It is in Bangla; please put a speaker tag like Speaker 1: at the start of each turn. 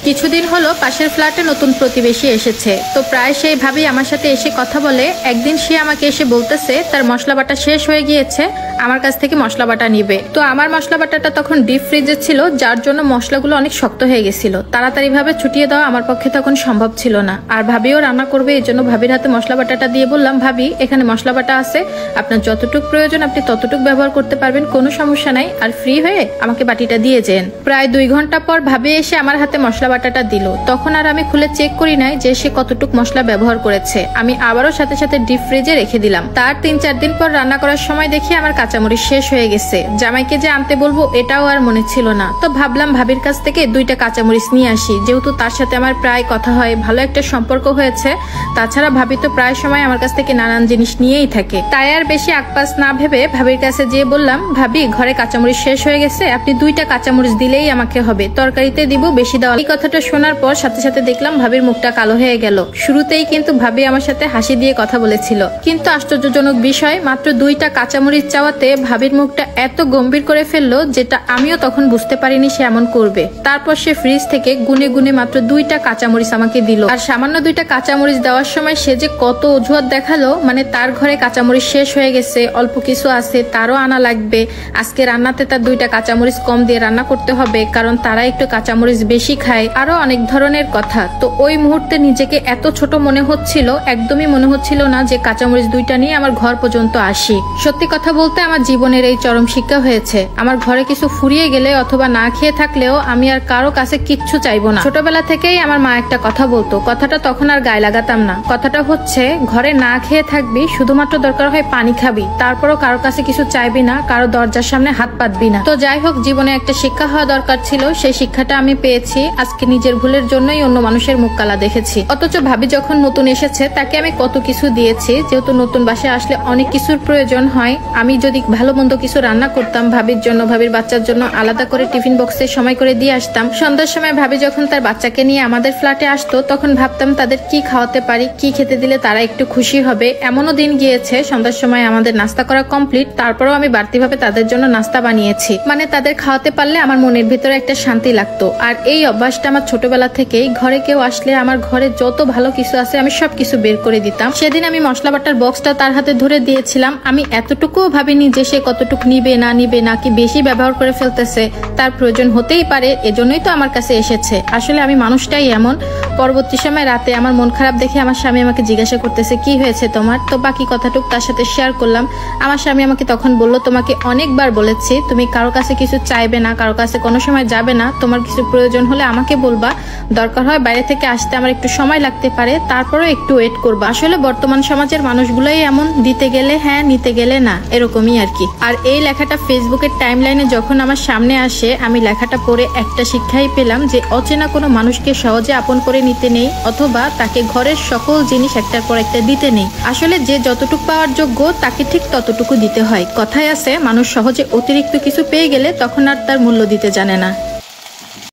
Speaker 1: কিছুদিন হলো পাশের ফ্ল্যাটে নতুন প্রতিবেশী এসেছে, তো প্রায় সেই ভাবেই আমার সাথে এসে কথা বলে। একদিন সে আমাকে এসে বলতেছে তার মশলা বাটা শেষ হয়ে গিয়েছে, আমার কাছ থেকে মশলা বাটা নিবে। তো আমার মশলা বাটাটা তখন ডিপ ফ্রিজে ছিল, যার জন্য মশলাগুলো অনেক শক্ত হয়ে গেছিল। তাড়াতাড়ি ভাবে ছুটিয়ে দেওয়া আমার পক্ষে তখন সম্ভব ছিল না, আর ভাবিও রান্না করবে, এই জন্য ভাবির হাতে মশলা বাটাটা দিয়ে বললাম, ভাবি এখানে মশলা বাটা আছে, আপনার যতটুকু প্রয়োজন আপনি ততটুকু ব্যবহার করতে পারবেন, কোনো সমস্যা নাই, আর ফ্রি হয়ে আমাকে বাটিটা দিয়ে যেন। প্রায় 2 ঘন্টা পর ভাবি এসে আমার হাতে মশলা বাটাটা দিল। তখন আর আমি খুলে চেক করি নাই যে সে কতটুকু মশলা ব্যবহার করেছে। আমি আবারও সাথে সাথে ডিপ ফ্রিজে রেখে দিলাম। তার 3-4 দিন পর রান্না করার সময় দেখি আমার কাঁচামরিচ শেষ হয়ে গেছে। জামাইকে যে আনতে বলবো এটাও আর মনে ছিল না। তো ভাবলাম ভাবির কাছ থেকে 2টা কাঁচামরিচ নিয়ে আসি, যেহেতু তার সাথে আমার প্রায় কথা হয়, ভালো একটা সম্পর্ক হয়েছে। তাছাড়া ভাবি তো প্রায় সময় আমার কাছ থেকে নানান জিনিস নিয়েই থাকে, তাই আর বেশি আকপাস না ভেবে ভাবির কাছে যেয়ে বললাম, ভাবি ঘরে কাঁচামরিচ শেষ হয়ে গেছে, আপনি 2টা কাঁচামরিচ দিলেই আমাকে হবে, তরকারিতে দিব, বেশি দেওয়া। এই কথাটা শোনার পর সাথে সাথে দেখলাম ভাবির মুখটা কালো হয়ে গেল। শুরুতেই কিন্তু ভাবি আমার সাথে হাসি দিয়ে কথা বলেছিল, কিন্তু আশ্চর্যজনক বিষয়, মাত্র 2টা কাঁচামরিচ চাওয়াতে ভাবির মুখটা এত গম্ভীর করে ফেললো, যেটা আমিও তখন বুঝতে পারিনি সে এমন করবে। তারপর সে ফ্রিজ থেকে গুনে গুনে মাত্র 2টা কাঁচামরিচ আমাকে দিল। আর সামান্য 2টা কাঁচামরিচ দেওয়ার সময় সে যে কত অজুহাত দেখালো, মানে তার ঘরে কাঁচামরিচ শেষ হয়ে গেছে, অল্প কিছু আছে, তারও আনা লাগবে, আজকে রান্নাতে তার 2টা কাঁচামরিচ কম দিয়ে রান্না করতে হবে, কারণ তারা একটু কাঁচামরিচ বেশি খায়, আরো অনেক ধরনের কথা। তো ওই মুহূর্তে নিজেকে এত ছোট মনে হচ্ছিল, একদমই মনে হচ্ছিল না যে কাঁচামরিচ 2টা নিয়ে আমার ঘর পর্যন্ত আসি। সত্যি কথা বলতে আমার জীবনের এই চরম শিক্ষা হয়েছে, আমার ঘরে কিছু ফুরিয়ে গেলে অথবা না খেয়ে থাকলেও আমি আর কারো কাছে কিচ্ছু চাইবো না। ছোটবেলা থেকেই আমার মা একটা কথা বলতো, কথাটা তখন আর গায়ে লাগাতাম না। কথাটা হচ্ছে, ঘরে না খেয়ে থাকবি, শুধুমাত্র দরকার হয় পানি খাবি, তারপরও কারো কাছে কিছু চাইবি না, কারো দরজার সামনে হাত পাতবি না। তো যাই হোক, জীবনে একটা শিক্ষা হওয়া দরকার ছিল, সেই শিক্ষাটা আমি পেয়েছি। আজকে নিজের ভুলের জন্যই অন্য মানুষের মুখ কালা দেখেছি। অথচ ভাবি যখন নতুন এসেছে তাকে আমি কত কিছু দিয়েছি, যেহেতু নতুন বাসায় আসলে অনেক কিছুর প্রয়োজন হয়। আমি যদি ভালো মন্দ কিছু রান্না করতাম ভাবির জন্য, ভাবির বাচ্চার জন্য আলাদা করে টিফিন বক্সে সময় করে দিয়ে আসতাম। সন্ধ্যার সময় ভাবি যখন তার বাচ্চাকে নিয়ে আমাদের ফ্ল্যাটে আসতো, তখন ভাবতাম তাদের কি খাওয়াতে পারি, কি খেতে দিলে তারা একটু খুশি হবে। এমনও দিন গিয়েছে সন্ধ্যার সময় আমাদের নাস্তা করা কমপ্লিট, তারপরেও আমি বাড়তিভাবে তাদের জন্য নাস্তা বানিয়েছি, মানে তাদের খাওয়াতে পারলে আমার মনের ভিতরে একটা শান্তি লাগতো। আর এই অভ্যাসটা আমার ছোটবেলা থেকেই। ঘরে কেউ আসলে আমার ঘরে যত ভালো কিছু আছে আমি সবকিছু বের করে দিতাম। সেদিন আমি মশলা বাটার বক্সটা তার হাতে ধরে দিয়েছিলাম, আমি এতটুকুও ভাবিনি যে সে কতটুকু নিবে না কি বেশি ব্যবহার করে ফেলতেছে, তার প্রয়োজন হতেই পারে, এজন্যই তো আমার কাছে এসেছে। আসলে আমি মানুষটাই এমন। পরবর্তী সময় রাতে আমার মন খারাপ দেখে আমার স্বামী আমাকে জিজ্ঞাসা করতেছে, কি হয়েছে তোমার? তো বাকি কথাটুক তার সাথে শেয়ার করলাম। আমার স্বামী আমাকে তখন বলল, তোমাকে অনেকবার বলেছি তুমি কারো কাছে কিছু চাইবে না, কারো কাছে কোনো সময় যাবে না, তোমার কিছু প্রয়োজন হলে আমাকে বলবা, দরকার হয় বাইরে থেকে আসতে আমার একটু সময় লাগতে পারে, তারপরও একটু ওয়েট করবা। আসলে বর্তমান সমাজের মানুষগুলোই এমন, দিতে গেলে হ্যাঁ, নিতে গেলে না, এরকমই আর কি। আর এই লেখাটা ফেসবুকের টাইমলাইনে যখন আমার সামনে আসে, আমি লেখাটা পড়ে একটা শিক্ষাই পেলাম যে অচেনা কোনো মানুষকে সহজে আপন করে নিতে নেই, অথবা তাকে ঘরের সকল জিনিস একটার পর একটা দিতে নেই। আসলে যে যতটুকু পাওয়ার যোগ্য তাকে ঠিক ততটুকু দিতে হয়। কথায় আছে, মানুষ সহজে অতিরিক্ত কিছু পেয়ে গেলে তখন আর তার মূল্য দিতে জানে না।